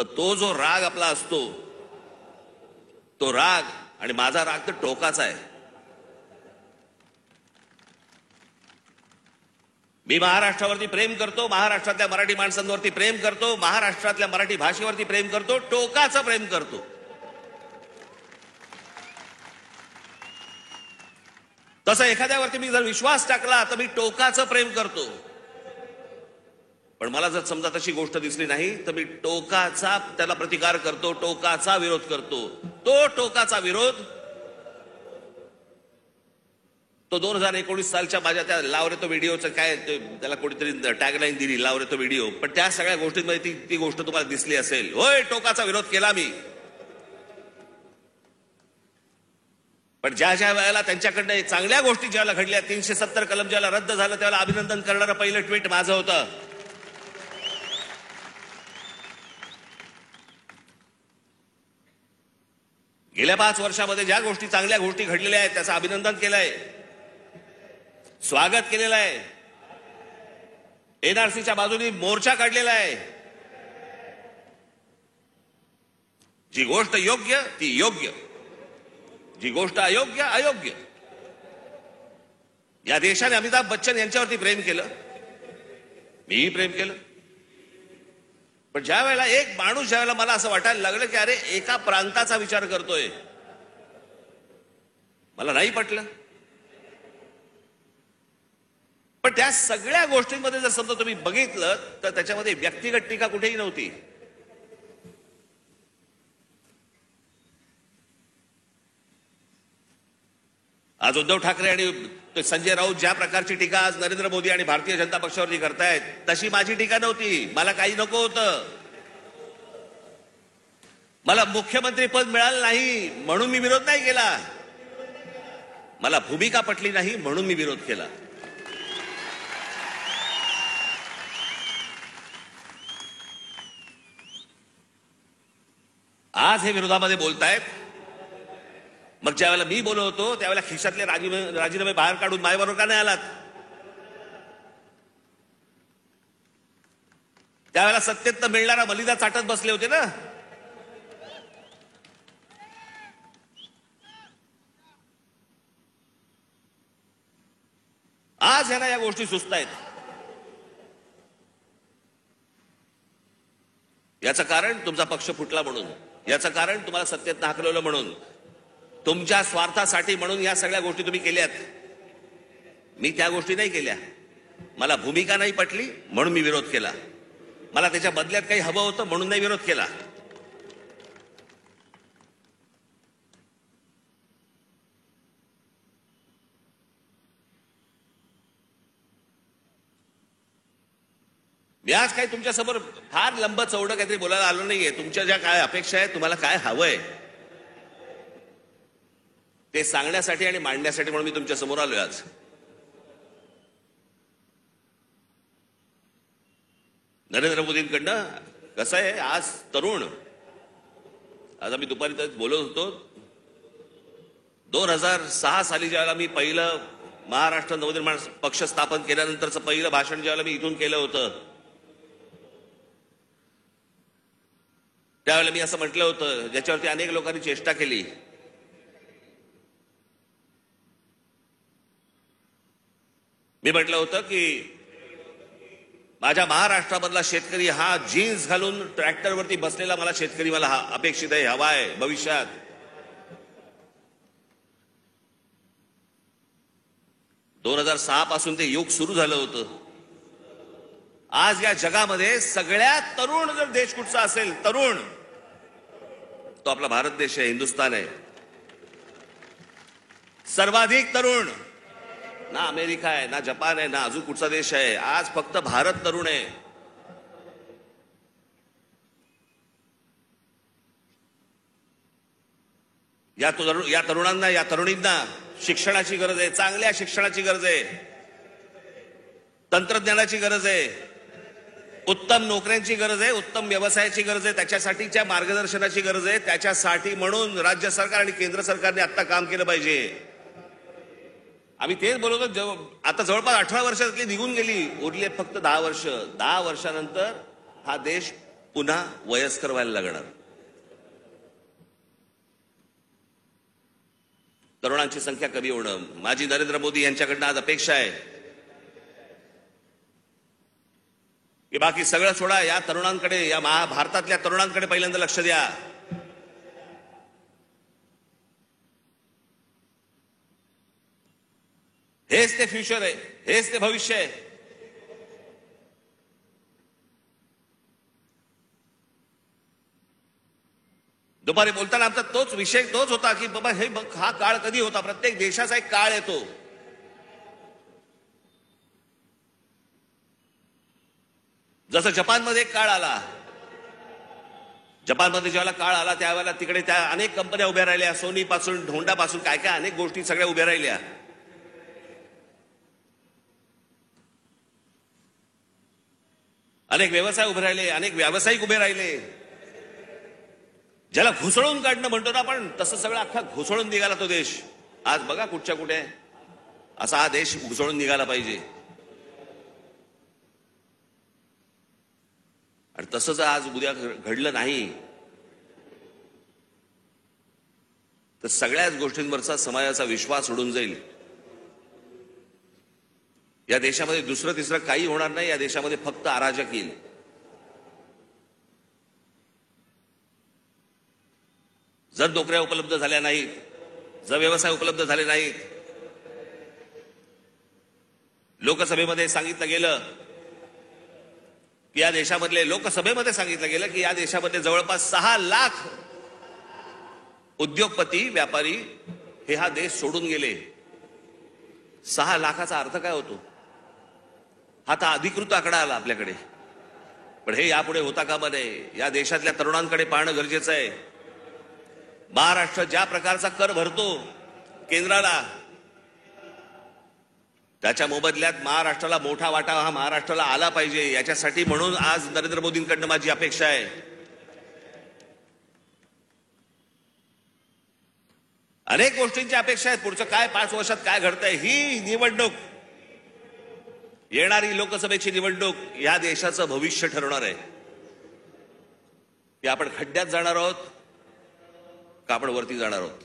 तर तो जो राग आपला असतो, तो राग आणि माझा राग तर टोकाचा आहे. मी महाराष्ट्रावरती प्रेम करतो, महाराष्ट्रातल्या मराठी माणसांवरती प्रेम करतो, महाराष्ट्रातल्या मराठी भाषेवरती प्रेम करतो, टोकाचं प्रेम करतो. तसं एखाद्यावरती मी जर विश्वास टाकला तर मी टोकाचं प्रेम करतो. पण मला जर समजा तशी गोष्ट दिसली नाही तर मी टोकाचा त्याला प्रतिकार करतो, टोकाचा विरोध करतो. तो टोकाचा विरोध तो 2019 सालच्या माझ्या त्या लावरे तो व्हिडिओचं काय त्याला कोणीतरी टॅगलाईन दिली, लावरे तो व्हिडिओ. पण त्या सगळ्या गोष्टींमध्ये ती गोष्ट तुम्हाला दिसली असेल. होय, टोकाचा विरोध केला मी. पण ज्या ज्या वेळेला त्यांच्याकडनं चांगल्या गोष्टी ज्याला घडल्या, 370 कलम ज्याला रद्द झालं, त्याला अभिनंदन करणारं पहिलं ट्विट माझं होतं. गेल्या 5 वर्षामध्ये ज्या गोष्टी चांगल्या गोष्टी घडलेल्या आहेत त्याचं अभिनंदन केलंय, स्वागत केलेलं आहे. एनआरसीच्या बाजूने मोर्चा काढलेला आहे. जी गोष्ट योग्य ती योग्य, जी गोष्ट अयोग्य अयोग्य. या देशाने अमिताभ बच्चन यांच्यावरती प्रेम केलं, मीही प्रेम केलं. पण ज्या वेळेला एक माणूस ज्या वेळेला मला असं वाटायला लागलं की अरे एका प्रांताचा विचार करतोय, मला नाही पटलं. पण त्या सगळ्या गोष्टींमध्ये जर समजा तुम्ही बघितलं तर त्याच्यामध्ये व्यक्तिगत टीका कुठेही नव्हती. आज उद्धव ठाकरे आणि संजय राऊत ज्या प्रकारची टीका आज नरेंद्र मोदी आणि भारतीय जनता पक्षावरती करतायत, तशी माझी टीका नव्हती. मला काही नको होतं. मला मुख्यमंत्री पद मिळालं नाही म्हणून मी विरोध नाही केला. मला भूमिका पटली नाही म्हणून मी विरोध केला. आज हे विरोधामध्ये बोलतायत. मग ज्या वेळेला मी बोलत होतो त्यावेळेला खिशातले राजीनामे बाहेर काढून माझ्याबरोबर का नाही आलात? त्यावेळेला सत्तेत मिळणारा मलिदा चाटत बसले होते ना. आज ह्यांना या गोष्टी सुचतायत. याचं कारण तुमचा पक्ष फुटला म्हणून, याचं कारण तुम्हाला सत्तेत हाकलवलं म्हणून, तुमच्या स्वार्थासाठी म्हणून या सगळ्या गोष्टी तुम्ही केल्यात. मी त्या गोष्टी नाही केल्या. मला भूमिका नाही पटली म्हणून मी विरोध केला. मला त्याच्या बदल्यात काही हवं होतं म्हणून नाही विरोध केला. मी आज काही तुमच्यासमोर फार लंब चौडं काहीतरी बोलायला आलो नाहीये. तुमच्या ज्या काय अपेक्षा आहेत, तुम्हाला काय हवंय ते सांगण्यासाठी आणि मांडण्यासाठी म्हणून मी तुमच्या समोर आलोय आज. नरेंद्र मोदींकडनं कसं आहे, आज तरुण, आज आम्ही दुपारी तर बोलत होतो, 2006 साली ज्यावेळेला मी पहिलं महाराष्ट्र नवनिर्माण पक्ष स्थापन केल्यानंतरचं पहिलं भाषण ज्यावेळेला मी इथून केलं होतं, त्यावेळेला मी असं म्हटलं होतं, ज्याच्यावरती अनेक लोकांनी चेष्टा केली. मी म्हटलं होतं की माझ्या महाराष्ट्रामधला शेतकरी हा जीन्स घालून ट्रॅक्टरवरती बसलेला मला शेतकरी मला अपेक्षित आहे, हवा आहे भविष्यात. पासून ते युग सुरू झालं होतं. आज या जगामध्ये सगळ्यात तरुण जर देश कुठचा असेल, तरुण, तो आपला भारत देश आहे, हिंदुस्थान आहे. सर्वाधिक तरुण ना अमेरिका आहे, ना जपान आहे, ना अजून कुठचा देश आहे. आज फक्त भारत तरुण आहे. या तरुणांना, या तरुणींना शिक्षणाची गरज आहे, चांगल्या शिक्षणाची गरज आहे, तंत्रज्ञानाची गरज आहे, उत्तम नोकऱ्यांची गरज आहे, उत्तम व्यवसायाची गरज आहे, त्याच्यासाठीच्या मार्गदर्शनाची गरज आहे. त्याच्यासाठी म्हणून राज्य सरकार आणि केंद्र सरकारने आता काम केलं पाहिजे. आम्ही तेच बोलतो. आता जवळपास 18 वर्षातली निघून गेली, उरले फक्त 10 वर्ष. 10 वर्षानंतर हा देश पुन्हा वयस्कर व्हायला लागणार. तरुणांची संख्या कमी होणं. माझी नरेंद्र मोदी यांच्याकडनं आज अपेक्षा आहे की बाकी सगळं सोडा, या तरुणांकडे, या भारतातल्या तरुणांकडे पहिल्यांदा लक्ष द्या. हेच ते फ्युचर आहे, हेच ते भविष्य आहे. दुपारी बोलताना आमचा तोच विषय होता की बाबा हे बघ, हा काळ कधी होता. प्रत्येक देशाचा एक काळ येतो. जसं जपानमध्ये एक काळ आला. जपानमध्ये ज्यावेळेला काळ आला त्यावेळेला तिकडे त्या अनेक कंपन्या उभ्या राहिल्या. सोनी पासून, होंडा पासून, काय काय अनेक गोष्टी सगळ्या उभ्या राहिल्या. अनेक व्यवसाय उभे राहिले, अनेक व्यावसायिक उभे राहिले. ज्याला घुसळून काढणं म्हणतो ना आपण, तसं सगळं अख्खा घुसळून निघाला तो देश. आज बघा कुठच्या कुठे असा हा देश घुसळून निघाला पाहिजे. आणि तसं जर आज उद्या घडलं नाही तर सगळ्याच गोष्टींवरचा समाजाचा विश्वास उडून जाईल. या देशामध्ये दुसरं तिसरं काही होणार नाही. या देशामध्ये फक्त अराजक येईल. जर नोकऱ्या उपलब्ध झाल्या नाहीत, जर व्यवसाय उपलब्ध झाले नाहीत, लोकसभेमध्ये सांगितलं गेलं की या देशामधले, लोकसभेमध्ये सांगितलं गेलं की या देशामध्ये जवळपास 6 लाख उद्योगपती, व्यापारी हे हा देश सोडून गेले. 6 लाखाचा अर्थ काय होतो? हा तर अधिकृत आकडा आला आपल्याकडे, पण हे यापुढे होता कामा नये. या देशातल्या तरुणांकडे पाहणं गरजेचं आहे. महाराष्ट्र ज्या प्रकारचा कर भरतो केंद्राला, त्याच्या मोबदल्यात महाराष्ट्राला मोठा वाटा हा महाराष्ट्राला आला पाहिजे. याच्यासाठी म्हणून आज नरेंद्र मोदींकडनं माझी अपेक्षा आहे. अनेक गोष्टींची अपेक्षा आहेत. पुढचं काय 5 वर्षात काय घडतंय, ही निवडणूक, येणारी लोकसभेची निवडणूक या देशाचं भविष्य ठरवणार आहे. की आपण खड्ड्यात जाणार आहोत का आपण वरती जाणार आहोत.